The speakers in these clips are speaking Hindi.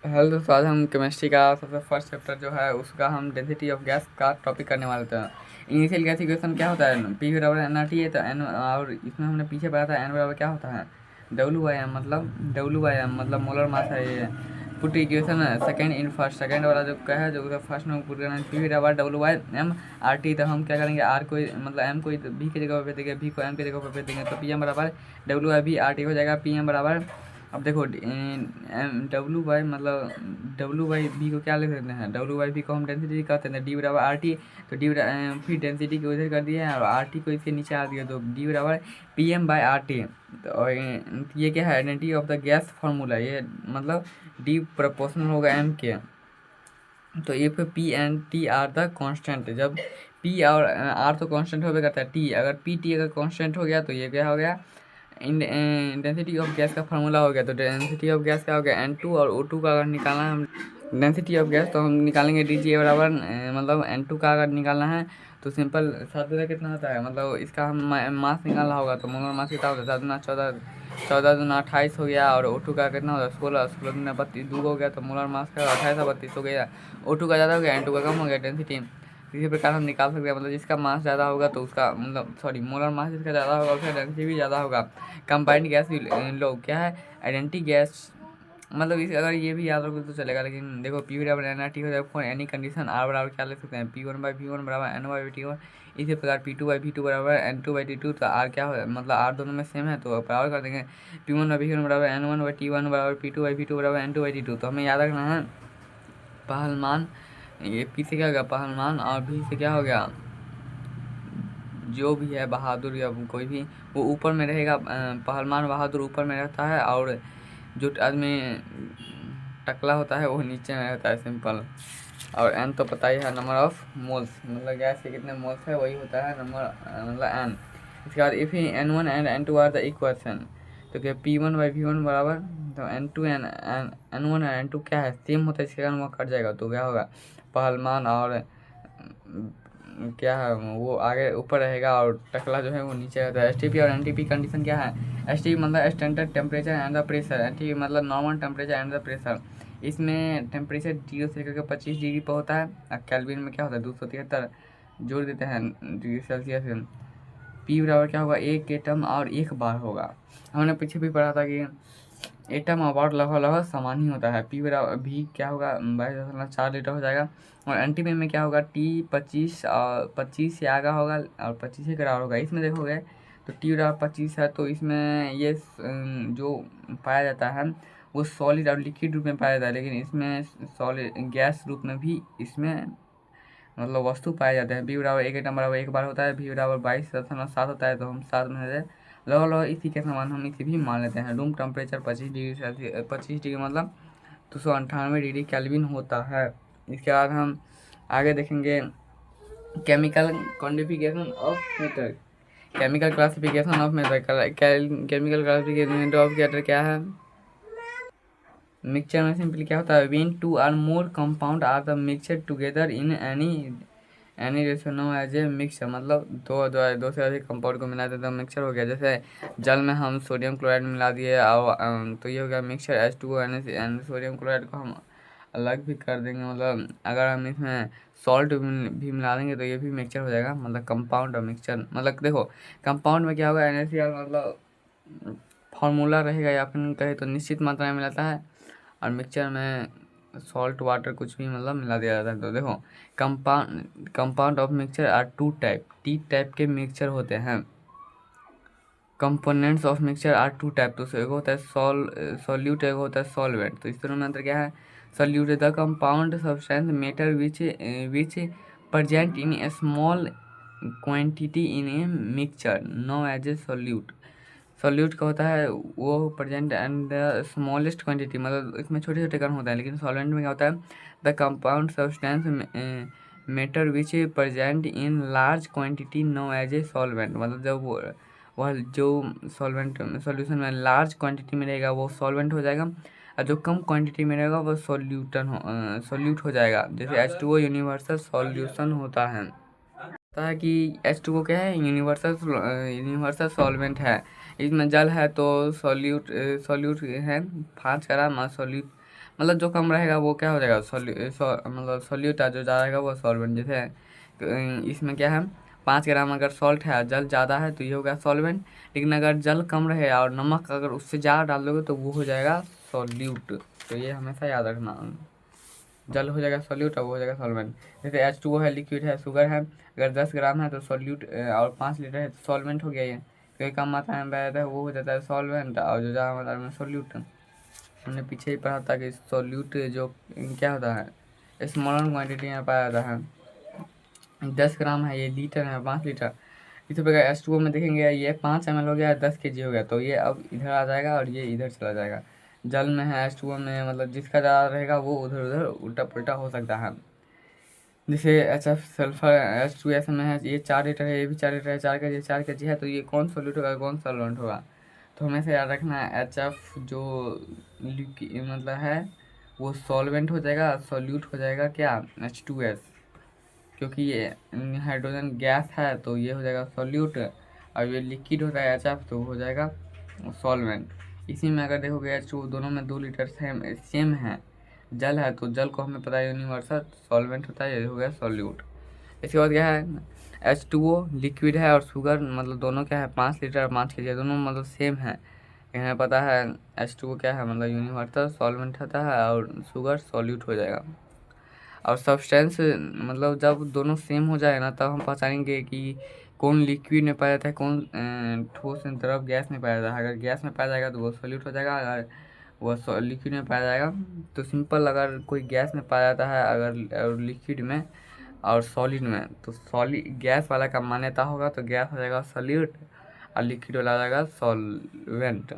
हेलो दोस्तों, आज हम केमिस्ट्री का सबसे फर्स्ट चैप्टर जो है उसका हम डेंसिटी ऑफ गैस का टॉपिक करने वाले थे। इनिशियल गैस इक्वेशन क्या होता है, पी बराबर एन आर टी है। तो एन, और इसमें हमने पीछे पढ़ा था एन बराबर क्या होता है, डब्ल्यू बाई एम मतलब मोलर मास है ये। Put equation second in first, second वाला जो क्या है जो फर्स्ट में पुट करना है, पी बराबर W by M R T. तो हम क्या करेंगे, आर को मतलब एम को भी की जगह पे देंगे, भी को एम की जगह पे देंगे, तो पी एम बराबर डब्ल्यू बाई भी आर टी हो जाएगा। पी एम बराबर, अब देखो डब्ल्यू बाई मतलब डब्ल्यू बाई बी को क्या लिख सकते हैं, डब्ल्यू बाई बी को हम डेंसिटी कहते हैं, डी बराबर आर टी। तो फिर डेंसिटी को इधर कर दिया है और आर टी को इसके नीचे आ दिया, तो डी बराबर P M by R T. तो और ये क्या है, identity of the gas formula, ये मतलब डी प्रोपोर्शनल होगा एम के। तो if P and T are the constant, जब पी और आर तो कांस्टेंट होवे करता है, टी अगर पी टी अगर कांस्टेंट हो गया तो ये क्या हो गया, डेंसिटी ऑफ गैस का फार्मूला हो गया। तो डेंसिटी ऑफ गैस क्या हो गया, N2, और O2 का अगर निकालना है हम डेंसिटी ऑफ गैस, तो हम निकालेंगे डी जी बराबर मतलब N2 का अगर निकालना है तो सिंपल 7 कितना होता है, मतलब इसका हम मास निकालना होगा तो मोलर मास कितना होता है, 7 × 14, 14 × 28 हो गया। और O2 का कितना होता है, 16, 16 × 32 2 हो गया, तो मोलर मास का 28 और 32 हो गया। O2 का ज़्यादा हो गया, N2 का कम हो गया डेंसिटी। इसी प्रकार हम निकाल सकते हैं, मतलब जिसका मास ज़्यादा होगा तो उसका मतलब सॉरी मोलर मास जिसका ज़्यादा होगा उसका डेंसिटी भी ज़्यादा होगा। कंबाइंड गैस भी लो क्या है, आइडेंटिटी गैस, मतलब इस अगर ये भी याद रखो तो चलेगा। लेकिन देखो पी बराबर एन आर टी हो जाएगा फॉर एनी कंडीशन, आर बराबर क्या लिख सकते हैं, P1/V1 बराबर N/T1। इसी प्रकार P2/V2 बराबर N2/T2। तो आर क्या हो, मतलब आर दोनों में सेम है तो बराबर कर देंगे, P1/V1 बराबर N1/T1 बराबर P2/V2 बराबर N2/T2। तो हमें याद रखना है पहलमान, ये पी से क्या हो गया पहलमान, और भी से क्या हो गया जो भी है बहादुर या कोई भी, वो ऊपर में रहेगा। पहलवान बहादुर ऊपर में रहता है और जो आदमी टकला होता है वो नीचे में रहता है, सिंपल। और एन तो पता ही है, नंबर ऑफ मोल्स, मतलब गैस के कितने मोल्स है वही होता है नंबर, मतलब एन। इसके बाद if he N1 and N2 are the equation, तो क्या P1/V1 बराबर, तो N2 एन N1 और N2 क्या है, सेम होता है, इसके कारण वो कट जाएगा तो क्या होगा, पहलवान और क्या है वो आगे ऊपर रहेगा और टकला जो है वो नीचे रहता है। एस टी पी और एन टी पी कंडीशन क्या है, एस टी पी मतलब standard temperature and the pressure, N T P मतलब normal temperature and the pressure. इसमें टेम्परेचर 0 से लेकर 25 डिग्री पर होता है, और कैल्विन में क्या होता है 273 जोड़ देते हैं डिग्री सेल्सियस। पी बराबर क्या होगा, एक एटम और एक बार होगा। हमने पीछे भी पढ़ा था कि एटम और बार लगभग लगभग समान ही होता है। पी बराबर भी क्या होगा 22.4 लीटर हो जाएगा। और एंटी में क्या होगा, टी 25 और 25 से आगे होगा और 25 के बराबर होगा। इसमें देखोगे तो टी बराबर 25 है, तो इसमें ये जो पाया जाता है वो सॉलिड और लिक्विड रूप में पाया जाता है, लेकिन इसमें सॉलिड गैस रूप में भी इसमें मतलब वस्तु पाए जाते हैं। बी बराबर एक एटम बराबर एक बार होता है, बी बराबर 22.7 होता है, तो हम 7 में से लगभग इसी के समान हम इसे भी मान लेते हैं। Room temperature 25 degree Celsius, 25 degree मतलब 298 डिग्री कैल्विन होता है। इसके बाद हम आगे देखेंगे chemical quantification of matter, chemical classification of matter. Chemical classification of matter क्या है, मिक्सचर में सिंपली क्या होता है, व्हेन टू और more compound are the mixture together in any ratio know as a mixture, मतलब दो से अधिक कंपाउंड को मिला देते तो मिक्सचर हो गया। जैसे जल में हम सोडियम क्लोराइड मिला दिए और तो ये हो गया mixture H2O, and sodium chloride को हम अलग भी कर देंगे, मतलब अगर हम इसमें सॉल्ट भी मिला देंगे तो ये भी मिक्सचर हो जाएगा। मतलब कंपाउंड और मिक्सचर, मतलब देखो कंपाउंड में क्या होगा, NaCl मतलब फार्मूला रहेगा या फिर कहे तो निश्चित मात्रा में मिलाता है, और मिक्सचर में सॉल्ट वाटर कुछ भी मतलब मिला दिया जाता है। तो देखो compound of mixture are two type, टी टाइप के मिक्सचर होते हैं। Components of mixture are two type, तो एक होता है सॉल्यूट, एक होता है सॉल्वेंट। तो इस दोनों में अंतर क्या है, solute the compound substance matter which present in a small quantity in a mixture known as a solute. Solute का होता है वो present and the smallest quantity, मतलब इसमें छोटे छोटे कण होते हैं। लेकिन सॉल्वेंट में क्या होता है, the compound substance matter which present in large quantity known as a solvent, मतलब जब वह जो सॉल्वेंट सॉल्यूशन में लार्ज क्वांटिटी में रहेगा वो सॉल्वेंट हो जाएगा, और जो कम क्वांटिटी में रहेगा वो सॉल्यूट हो जाएगा। जैसे H2O यूनिवर्सल सॉल्यूशन होता है, पता है कि H2O क्या है, यूनिवर्सल सॉल्वेंट है। इसमें जल है तो सॉल्यूट है 5 ग्राम, और मतलब जो कम रहेगा वो क्या हो जाएगा मतलब सॉल्यूट जो ज़्यादा रहेगा वो सॉल्वेंट। जैसे इसमें क्या है 5 ग्राम अगर सॉल्ट है, जल ज़्यादा है तो ये हो गया सॉल्वेंट। लेकिन अगर जल कम रहे और नमक अगर उससे ज़्यादा डाल दोगे तो वो हो जाएगा सॉल्यूट। तो ये हमेशा याद रखना, जल हो जाएगा सॉल्यूट और वो हो जाएगा सॉल्वेंट। जैसे H2O है, लिक्विड है, शुगर है, अगर 10 ग्राम है तो सॉल्यूट, और 5 लीटर है तो सॉल्वेंट हो गया ये। क्योंकि कम मात्रा में बह है वो हो जाता है सॉल्वेंट, और जो ज़्यादा मात्रा में सॉल्यूट। हमने पीछे ही पढ़ा था कि सॉल्यूट जो क्या होता है स्मॉलर क्वांटिटी में पाया जाता है। 10 ग्राम है, ये लीटर है, 5 लीटर। इसी प्रकार H2O में देखेंगे ये 5 ml हो गया, 10 kg हो गया, तो ये अब इधर आ जाएगा और ये इधर चला जाएगा। जल में है H2O में मतलब जिसका ज़्यादा रहेगा वो उधर उधर उल्टा पुल्टा हो सकता है। जैसे HF सल्फर H2S में है, ये 4 लीटर है, ये भी 4 लीटर है, 4 kg है, तो ये कौन सॉल्यूट होगा कौन सॉल्वेंट होगा। तो हमें से याद रखना है HF जो मतलब है वो सॉल्वेंट हो जाएगा, सॉल्यूट हो जाएगा क्या H2S, क्योंकि ये हाइड्रोजन गैस है तो ये हो जाएगा सॉल्यूट, और ये लिक्विड होता है HF तो हो जाएगा सॉल्वेंट। इसी में अगर देखोगे H2O दोनों में 2 लीटर सेम है, जल है तो जल को हमें पता है यूनिवर्सल सॉल्वेंट होता है, ये हो गया सॉल्यूट। इसके बाद क्या है H2O लिक्विड है और शुगर मतलब दोनों क्या है 5 लीटर और 5 kg दोनों मतलब सेम है। हमें पता है H2O क्या है मतलब यूनिवर्सल सॉल्वेंट होता है और शुगर सॉल्यूट हो जाएगा। और सब्सटेंस मतलब जब दोनों सेम हो जाए ना तब हम पहचानेंगे कि कौन लिक्विड में पाया जाता है, कौन ठोस द्रव गैस में पाया जाता है। अगर गैस में पाया जाएगा तो वो सॉल्यूट हो जाएगा, अगर वो लिक्विड में पाया जाएगा तो सिंपल। अगर कोई गैस में पाया जाता है अगर लिक्विड में और सॉलिड में, तो सॉलिड गैस वाला का मान्यता होगा तो गैस हो जाएगा सॉल्यूट और लिक्विड वाला हो जाएगा सॉल्वेंट।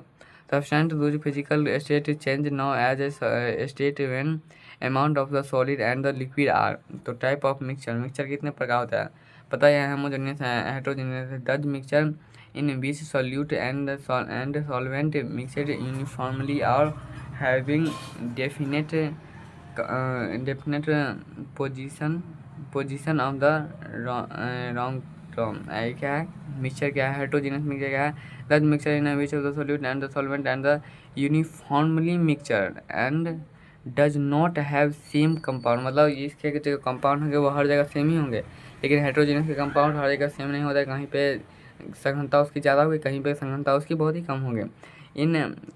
सब्सटेंस दूसरी physical state change now as a state when amount of the solid and the liquid are. तो टाइप ऑफ मिक्सचर, मिक्सचर कितने प्रकार होता है पता है, होमोजेनियस है, हेटेरोजेनियस है। Does mixture in which solute and solvent mixed uniformly और having definite definite position of the wrong term. क्या है मिक्सचर, क्या है हेटेरोजेनियस मिक्सचर, क्या है does mixture in which of the solute and the solvent and the uniformly mixture and does not have same compound. मतलब इसके जो कंपाउंड होंगे वो हर जगह सेम ही होंगे, लेकिन हेटेरोजेनियस के कंपाउंड हर जगह सेम नहीं होता है। कहीं पे सघनता उसकी ज़्यादा होगी, कहीं पे सघनता उसकी बहुत ही कम होगी।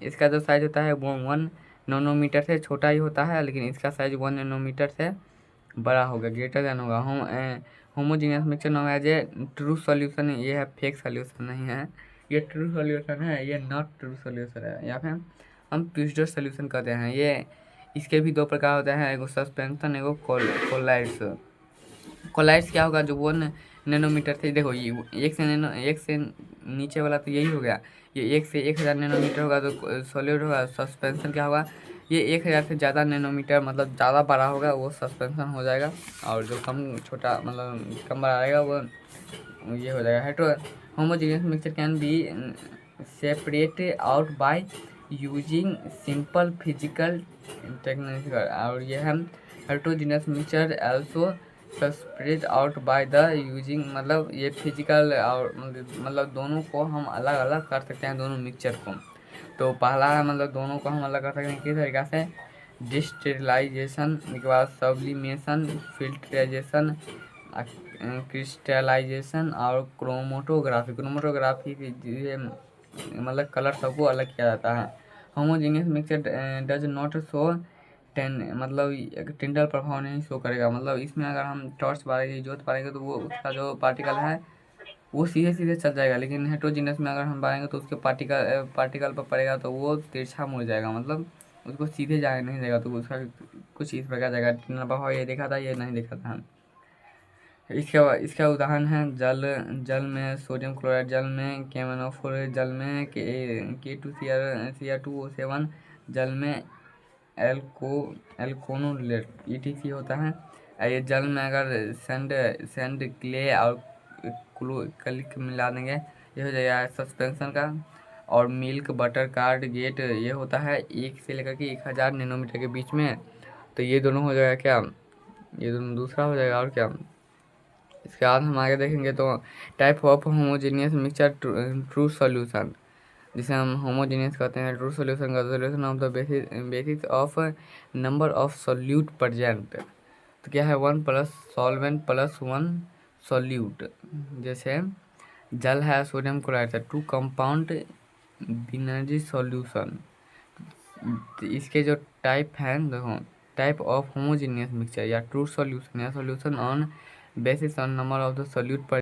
इसका जो साइज होता है वो 1 नैनोमीटर से छोटा ही होता है, लेकिन इसका साइज 1 नैनोमीटर से बड़ा होगा, ग्रेटर देन होगा। Homogeneous mixture now as a true solution, ये है फेक सॉल्यूशन नहीं है, ये ट्रू सॉल्यूशन है, ये नॉट ट्रू सॉल्यूशन है, या फिर हम ट्विस्टर सॉल्यूशन कहते हैं। ये इसके भी 2 प्रकार होते हैं, एगो सस्पेंशन एगो कोलाइड्स। कोलाइड्स क्या होगा जो 1 नैनोमीटर से, देखो ये 1 से नीचे वाला तो यही हो गया, ये 1 से 1000 नैनोमीटर होगा तो सॉलिड होगा। सस्पेंशन क्या होगा, ये 1000 से ज़्यादा नैनोमीटर मतलब ज़्यादा बड़ा होगा वो सस्पेंशन हो जाएगा, और जो कम छोटा मतलब कम बड़ा रहेगा वो ये हो जाएगा hetero. Homogeneous mixture can be separate out by using simple physical technique, और ये है heterogeneous mixture also separate out by the using, मतलब ये फिजिकल और मतलब दोनों को हम अलग अलग कर सकते हैं दोनों मिक्सचर को। तो पहला है मतलब दोनों को हम अलग कर सकते हैं किस तरीक़ा से, डिस्टिलाइजेशन के बाद सब्लिमेशन, फिल्ट्राइजेशन, क्रिस्टलाइजेशन और क्रोमेटोग्राफी। क्रोमेटोग्राफी ये मतलब कलर सबको अलग किया जाता है। Homogeneous mixture does not show मतलब टिंडल प्रभाव नहीं शो करेगा, मतलब इसमें अगर हम टॉर्च बारेंगे जोत पारेंगे तो वो उसका जो पार्टिकल है वो सीधे सीधे चल जाएगा, लेकिन हेटेरोजेनियस में अगर हम बारेंगे तो उसके पार्टिकल पर पड़ेगा तो वो तिरछा मुड़ जाएगा, मतलब उसको सीधे जाए नहीं देगा, तो उसका कुछ इस प्रकार जाएगा। टिंडल प्रभाव ये देखा था, ये नहीं देखा था। इसका उदाहरण है जल, जल में सोडियम क्लोराइड, जल में केमनोफोर, जल में K2Cr2O7, जल में एल्कोनोलेट ETC होता है। ये जल में अगर सैंड क्ले और क्लिक मिला देंगे ये हो जाएगा सस्पेंशन का। और मिल्क बटर कार्ड गेट ये होता है 1 से लेकर के 1000 नैनोमीटर के बीच में, तो ये दोनों हो जाएगा क्या, ये दोनों दूसरा हो जाएगा। और क्या इसके बाद हम आगे देखेंगे तो type of homogeneous mixture true solution. जिसे हम होमोजीनियस कहते हैं। ट्रू सोल्यूशन का solution of the basis of number of solute present. तो क्या है 1 प्लस सॉल्वेंट प्लस 1 सोल्यूट। जैसे जल है, सोडियम क्लोराइड है, 2 कंपाउंड बिनर्जी सॉल्यूशन। तो इसके जो टाइप हैं देखो, टाइप ऑफ होमोजीनियस मिक्सचर या ट्रू सॉल्यूशन या solution on basis on number of the solute पर